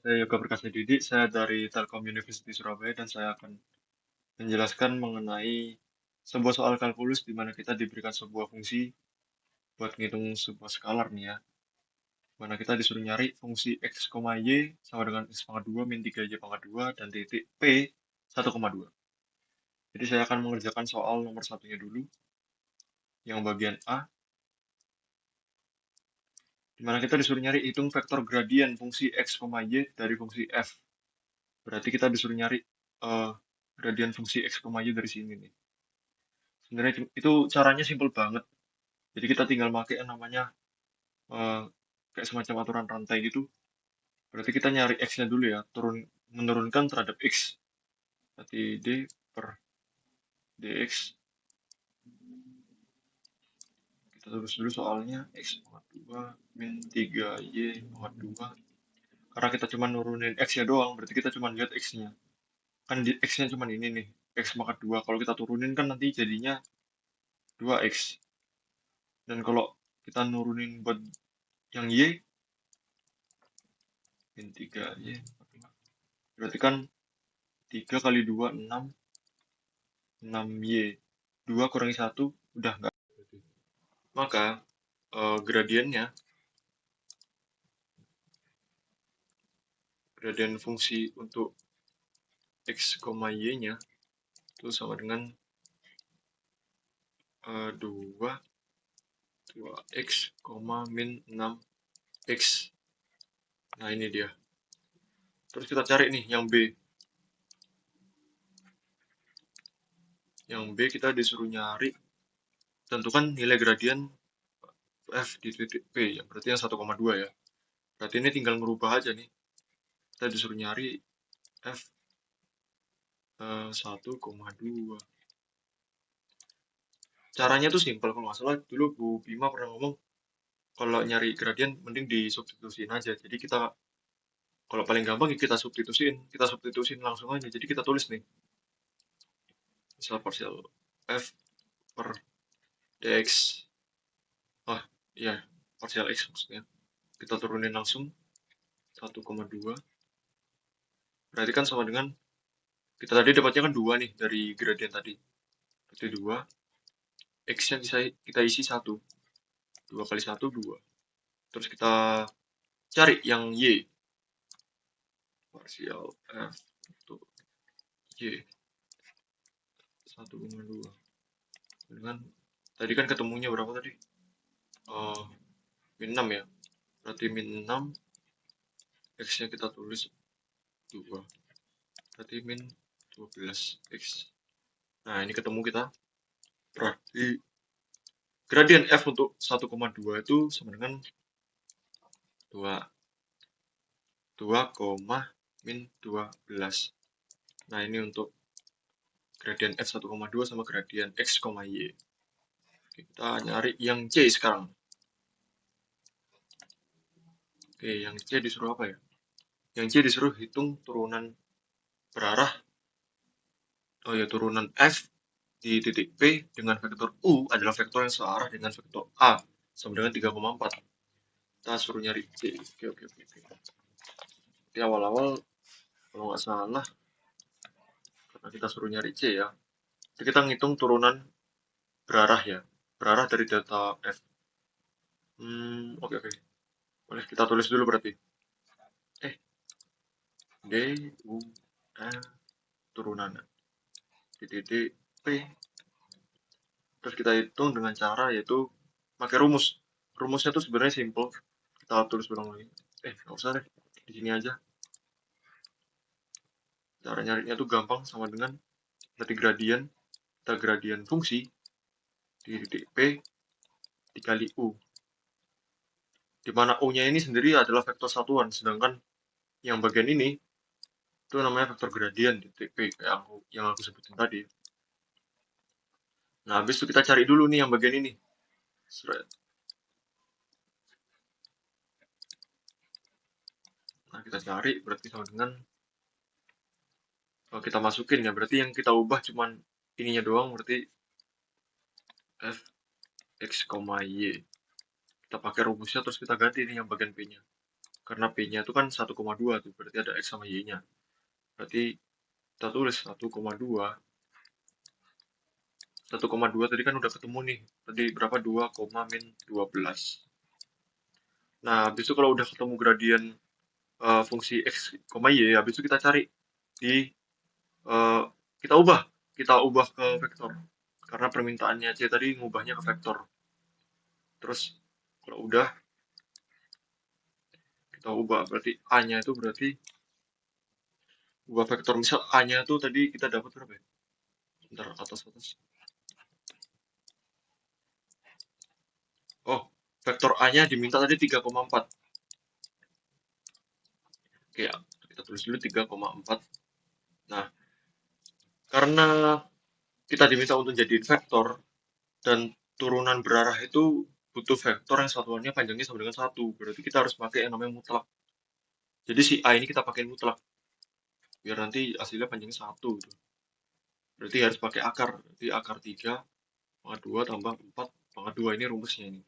Saya Yoga Perkasa Didik, saya dari Telkom University Surabaya dan saya akan menjelaskan mengenai sebuah soal kalkulus di mana kita diberikan sebuah fungsi buat ngitung sebuah skalar nih ya. Mana kita disuruh nyari fungsi x, y sama dengan x pangkat 2 min 3y pangkat 2 dan titik p 1,2. Jadi saya akan mengerjakan soal nomor satunya dulu, yang bagian A, di mana kita disuruh nyari hitung vektor gradien fungsi x, y dari fungsi f. Berarti kita disuruh nyari eh, gradien fungsi x, y dari sini nih. Sebenarnya itu caranya simpel banget. Jadi kita tinggal pakai yang namanya eh, kayak semacam aturan rantai gitu. Berarti kita nyari x-nya dulu ya, menurunkan terhadap x. Berarti d per dx. Kita tulis dulu soalnya x pangkat 2 min 3y pangkat 2. Karena kita cuma nurunin x-nya doang, berarti kita cuma lihat x-nya. Kan x-nya cuma ini nih, x pangkat 2. Kalau kita turunin kan nanti jadinya 2x. Dan kalau kita nurunin buat yang y, min 3y. Berarti kan 3 kali 2, 6. 6y. 2 kurangi 1, udah nggak. Maka gradiennya, gradien fungsi untuk x, y-nya itu sama dengan 2, 2x, min 6x. Nah ini dia. Terus kita cari nih yang b. Yang b kita disuruh nyari, tentukan nilai gradien f di titik p, ya berarti yang 1,2 ya. Berarti ini tinggal ngerubah aja nih. Kita disuruh nyari f 1,2. Caranya tuh simpel, kalau nggak salah dulu Bu Bima pernah ngomong kalau nyari gradien mending disubstitusiin aja. Jadi kita kalau paling gampang ya kita substitusin langsung aja. Jadi kita tulis nih, misal partial f per dx. Ah, iya, partial x maksudnya. Kita turunin langsung 1,2. Berarti kan sama dengan kita tadi dapatnya kan 2 nih dari gradien tadi. Berarti 2, x-nya kita isi 1. 2 kali 1, 2. Terus kita cari yang y. Partial f untuk y 1,2. Dengan tadi kan ketemunya berapa tadi? Min 6 ya. Berarti min 6, x-nya kita tulis 2. Berarti min 12x. Nah, ini ketemu kita. Berarti gradien f untuk 1,2 itu sama dengan 2, min 12. Nah, ini untuk gradien f 1,2 sama gradien x, y. Kita nyari yang c sekarang. Oke, yang c disuruh apa ya? Yang c disuruh hitung turunan berarah. Oh ya, turunan f di titik P dengan vektor U adalah vektor yang searah dengan vektor A sama dengan 3,4. Kita suruh nyari C. Oke. Di awal-awal kalau nggak salah, karena kita suruh nyari C ya. Jadi kita ngitung turunan berarah ya. Berarah dari delta F. Oke. Boleh kita tulis dulu berarti. D, U, A, turunan di titik P. Terus kita hitung dengan cara yaitu pakai rumus. Rumusnya tuh sebenarnya simple. Kita tulis ulang lagi. Nggak usah deh. Di sini aja. Cara nyarinya tuh gampang, sama dengan berarti gradien, kita gradien fungsi di titik P dikali U. Di mana U-nya ini sendiri adalah vektor satuan, sedangkan yang bagian ini itu namanya vektor gradien di titik P yang aku sebutin tadi. Nah, habis itu kita cari dulu nih yang bagian ini. Nah, kita cari berarti sama dengan kalau kita masukin ya, berarti yang kita ubah cuman ininya doang, berarti f x, y. Kita pakai rumusnya terus kita ganti nih yang bagian p-nya. karena P-nya itu kan 1,2 tuh, berarti ada X sama Y-nya. Berarti kita tulis 1,2. 1,2 tadi kan udah ketemu nih. Tadi berapa? 2, min 12. Nah, habis itu kalau udah ketemu gradien fungsi X, Y, habis itu kita cari di eh, kita ubah. Kita ubah ke vektor. Karena permintaannya C tadi ngubahnya ke vektor. Terus kalau udah kita ubah, berarti A-nya itu berarti ubah vektor. Misal A-nya tuh tadi kita dapat berapa ya? Bentar, atas. Oh, vektor A-nya diminta tadi 3,4. Oke, ya, kita tulis dulu 3,4. Nah, karena kita diminta untuk jadiin vektor dan turunan berarah itu butuh vektor yang satuannya panjangnya sama dengan 1. Berarti kita harus pakai yang namanya mutlak. Jadi si A ini kita pakai mutlak. Biar nanti hasilnya panjangnya 1. Berarti harus pakai akar. Jadi akar 3 pangkat 2 tambah 4 pangkat 2. Ini rumusnya ini.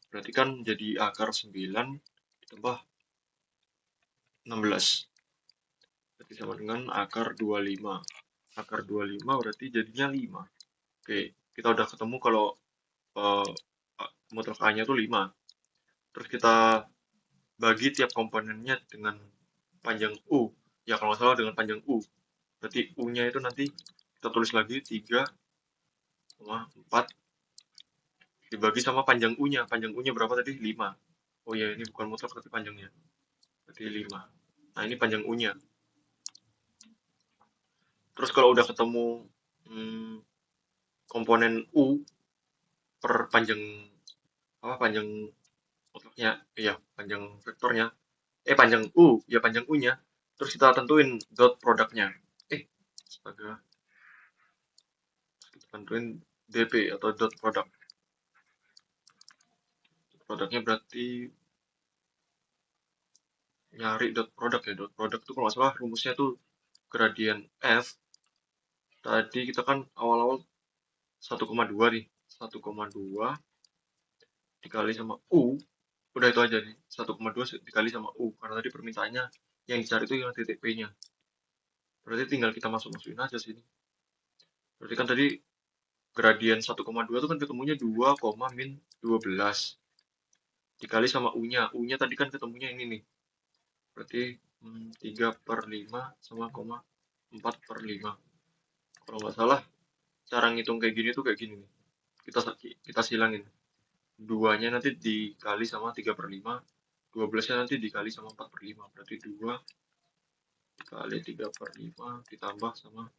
Berarti kan jadi akar 9 ditambah 16. Berarti sama dengan akar 25. Akar 25 berarti jadinya 5. Oke, kita udah ketemu kalau eh, mutlak A-nya tuh 5. Terus kita bagi tiap komponennya dengan panjang U. Ya kalau nggak salah dengan panjang U. Berarti U-nya itu nanti kita tulis lagi 3,4 dibagi sama panjang U-nya. Panjang U-nya berapa tadi? 5. Oh ya, ini bukan mutlak tapi panjangnya. Berarti 5. Nah, ini panjang U-nya. Terus kalau udah ketemu hmm, komponen U per panjang apa panjang mutlaknya, iya panjang vektornya, panjang U, ya panjang U-nya. Terus kita tentuin dot produknya. Astaga, kita tentuin DP atau dot produk. Produknya berarti nyari dot produk ya. Dot produk itu kalau nggak salah rumusnya tuh gradien F. Tadi kita kan awal-awal 1,2 nih. 1,2 dikali sama U. Udah itu aja nih. 1,2 dikali sama U. Karena tadi permintaannya yang dicari itu yang titik P-nya. Berarti tinggal kita masuk-masukin aja sini. Berarti kan tadi gradien 1,2 itu kan ketemunya 2, min 12. Dikali sama U-nya. U-nya tadi kan ketemunya ini nih. Berarti 3/5 sama 4/5. Kalau nggak salah, cara ngitung kayak gini tuh kayak gini nih. Kita silangin. 2-nya nanti dikali sama 3/5. 12-nya nanti dikali sama 4/5. Berarti 2 dikali 3/5 ditambah sama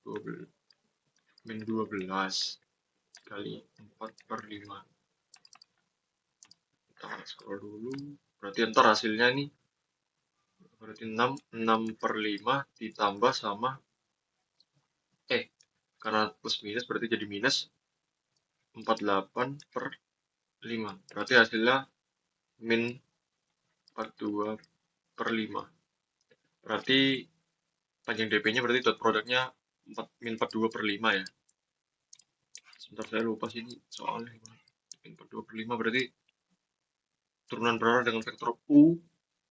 12, min 12 kali 4/5. Kita scroll dulu. Berarti ntar hasilnya nih. Berarti 6/5 ditambah sama karena plus minus berarti jadi minus 48/5. Berarti hasilnya min 42/5. Berarti panjang DP-nya berarti dot produknya min 42/5 ya. Sebentar saya lupa sih ini soalnya. Min 42/5 berarti turunan berarah dengan vektor U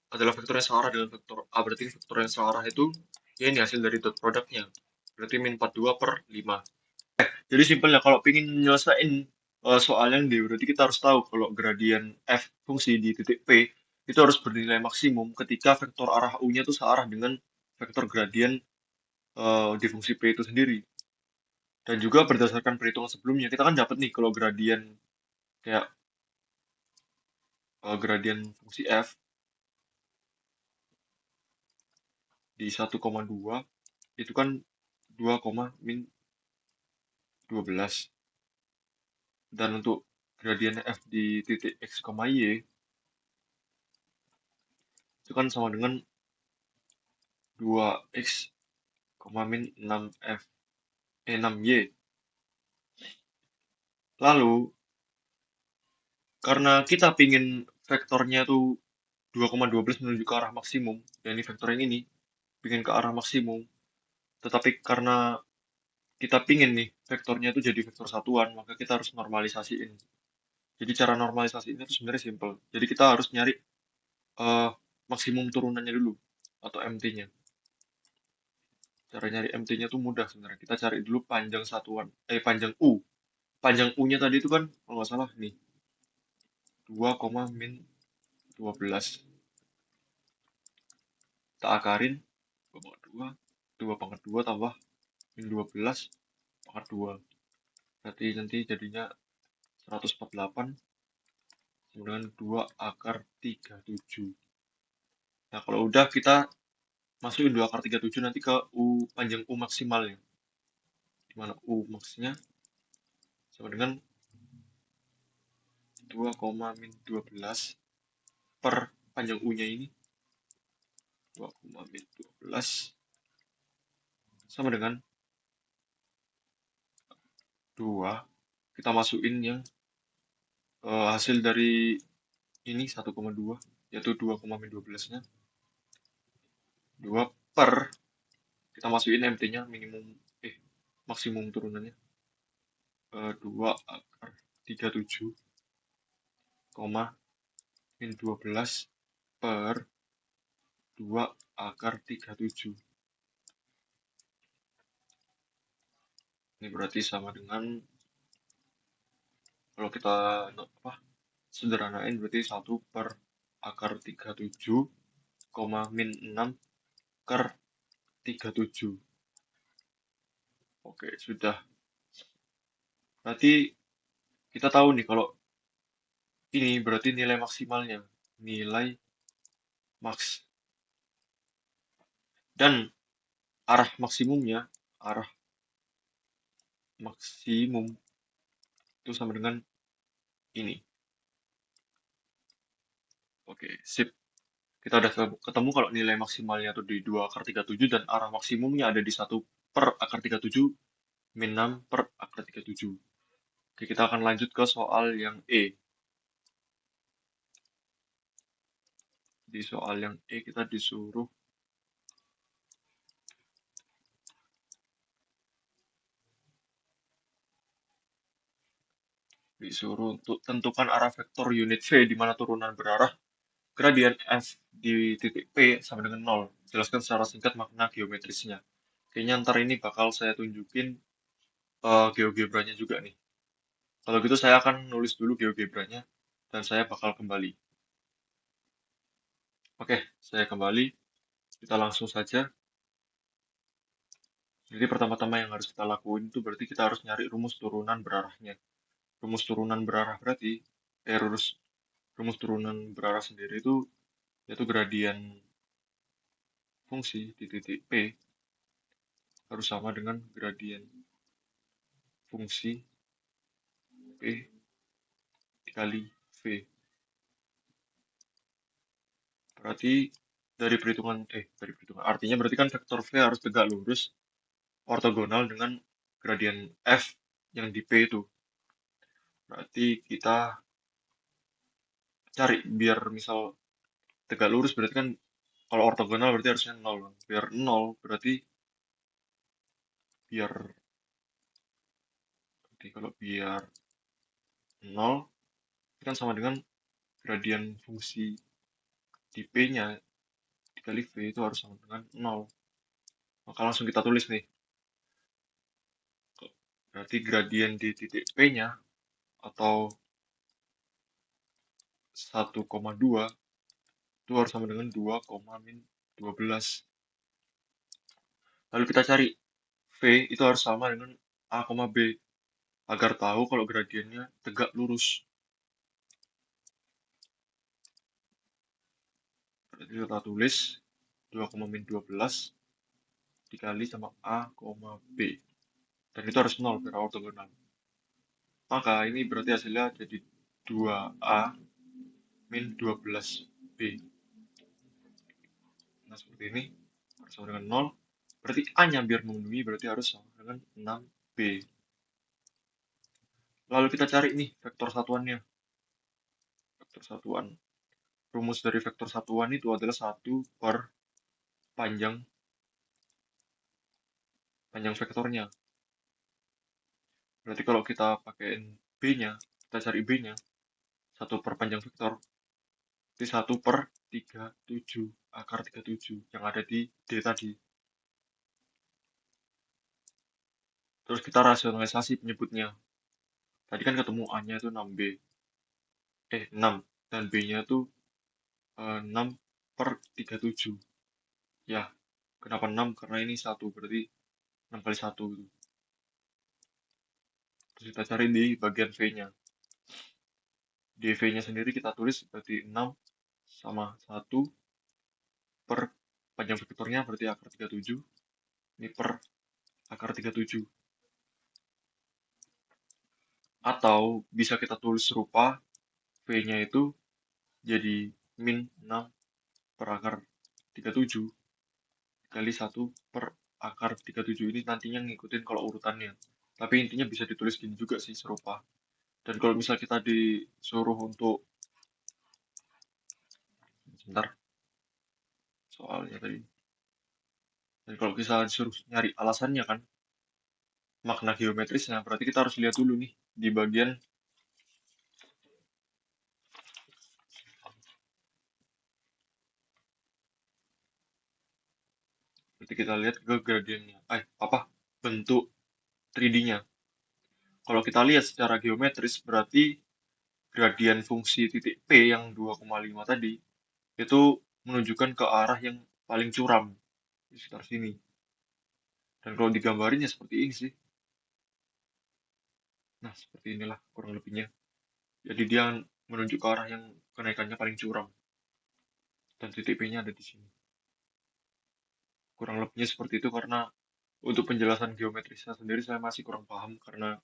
adalah vektor yang searah dengan vektor A. Berarti vektor yang searah itu ya ini hasil dari dot produknya. Berarti min 42/5. Jadi simpelnya kalau ingin nyelesain soal yang D, berarti kita harus tahu kalau gradien F fungsi di titik P itu harus bernilai maksimum ketika vektor arah U-nya itu searah dengan vektor gradien di fungsi P itu sendiri. Dan juga berdasarkan perhitungan sebelumnya, kita kan dapat nih kalau gradien kayak gradien fungsi F di 1,2 itu kan 2, min 12. Dan untuk gradien F di titik X, Y itu kan sama dengan 2X, min 6F, 6Y. Lalu, karena kita pingin vektornya tuh 2,12 menuju ke arah maksimum, dan ini vektor yang ini, pingin ke arah maksimum, tetapi karena kita pingin nih vektornya itu jadi vektor satuan, maka kita harus normalisasiin. Jadi cara normalisasi ini tuh sebenarnya simple. Jadi kita harus nyari maksimum turunannya dulu atau MT-nya. Cara nyari MT-nya tuh mudah sebenarnya. Kita cari dulu panjang satuan, panjang U. Panjang U-nya tadi itu kan kalau nggak salah nih 2, min 12. Kita akarin 2 pangkat 2 tambah min 12 pangkat 2. Berarti nanti jadinya 148 sama dengan 2 akar 37. Nah, kalau udah kita masukin 2 akar 37 nanti ke U panjang U maksimalnya. Dimana U maksnya sama dengan 2, min 12 per panjang U-nya ini 2, min 12 sama dengan 2. Kita masukin yang hasil dari ini 1,2 yaitu 2, min 12-nya 2 per kita masukin MT-nya minimum maksimum turunannya 2 akar 37 min 12 per 2 akar 37. Ini berarti sama dengan kalau kita sederhanain berarti 1 per akar 37, min 6 per 37. Oke, sudah. Berarti kita tahu nih kalau ini berarti nilai maksimalnya. Nilai maks. Dan arah maksimumnya, arah maksimum itu sama dengan ini. Oke, sip. Kita udah ketemu kalau nilai maksimalnya itu di 2 akar 37 dan arah maksimumnya ada di 1 per akar 37 min 6 per akar 37. Oke, kita akan lanjut ke soal yang E. Di soal yang E kita disuruh untuk tentukan arah vektor unit V di mana turunan berarah gradien F di titik P sama dengan 0. Jelaskan secara singkat makna geometrisnya. Kayaknya ntar ini bakal saya tunjukin GeoGebra-nya juga nih. Kalau gitu saya akan nulis dulu GeoGebra-nya dan saya bakal kembali. Oke, saya kembali. Kita langsung saja. Jadi pertama-tama yang harus kita lakuin itu berarti kita harus nyari rumus turunan berarahnya. Rumus turunan berarah berarti rumus turunan berarah sendiri itu yaitu gradien fungsi di titik P harus sama dengan gradien fungsi P dikali V. Berarti dari perhitungan artinya berarti kan vektor V harus tegak lurus ortogonal dengan gradien F yang di P itu. Berarti kita cari biar misal tegak lurus berarti kan kalau ortogonal berarti harusnya 0. Biar 0 berarti kalau biar 0 kan sama dengan gradien fungsi di P-nya dikali V itu harus sama dengan 0. Maka langsung kita tulis nih. Berarti gradien di titik P-nya atau 1,2 itu harus sama dengan 2, min 12. Lalu kita cari V itu harus sama dengan A, B agar tahu kalau gradiennya tegak lurus. Berarti kita tulis 2, min 12 dikali sama A, B. Dan itu harus 0 biar ortogonal. Maka ini berarti hasilnya jadi 2A min 12B. Nah, seperti ini. Harus sama dengan 0. Berarti A-nya biar memenuhi berarti harus sama dengan 6B. Lalu kita cari nih vektor satuannya. Vektor satuan. Rumus dari vektor satuan itu adalah 1 per panjang vektornya. Berarti kalau kita pakaiin B-nya, kita cari B-nya, 1 per panjang vektor, berarti 1 per 37, akar 37 yang ada di D tadi. Terus kita rasionalisasi penyebutnya. Tadi kan ketemu A-nya itu 6B, 6, dan B-nya itu 6 per 37. Ya, kenapa 6? Karena ini 1, berarti 6 kali 1 gitu. Terus kita cari di bagian V-nya. Di V-nya sendiri kita tulis berarti 6 sama 1 per panjang vektornya berarti akar 37. Ini per akar 37. Atau bisa kita tulis serupa, V-nya itu jadi min 6 per akar 37 kali 1 per akar 37 ini nantinya ngikutin kalau urutannya. Tapi intinya bisa ditulis gini juga sih serupa. Dan kalau misal kita disuruh untuk, sebentar, soalnya tadi. Dan kalau kita disuruh nyari alasannya kan, makna geometrisnya, berarti kita harus lihat dulu nih di bagian, berarti kita lihat ke gradiennya. Bentuk 3D-nya. Kalau kita lihat secara geometris, berarti gradien fungsi titik P yang 2,5 tadi, itu menunjukkan ke arah yang paling curam, di sekitar sini. Dan kalau digambarin ya seperti ini sih. Nah, seperti inilah kurang lebihnya. Jadi dia menunjuk ke arah yang kenaikannya paling curam. Dan titik P-nya ada di sini. Kurang lebihnya seperti itu karena untuk penjelasan geometrisnya sendiri saya masih kurang paham karena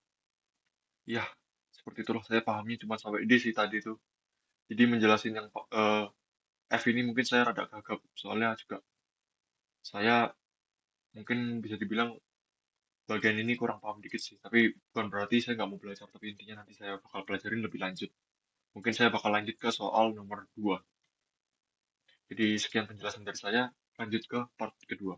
ya seperti itulah saya pahamnya cuma sampai D sih tadi itu. Jadi menjelasin yang F ini mungkin saya rada gagap soalnya juga saya mungkin bisa dibilang bagian ini kurang paham dikit sih. Tapi bukan berarti saya nggak mau belajar, tapi intinya nanti saya bakal pelajarin lebih lanjut. Mungkin saya bakal lanjut ke soal nomor 2. Jadi sekian penjelasan dari saya, lanjut ke part kedua.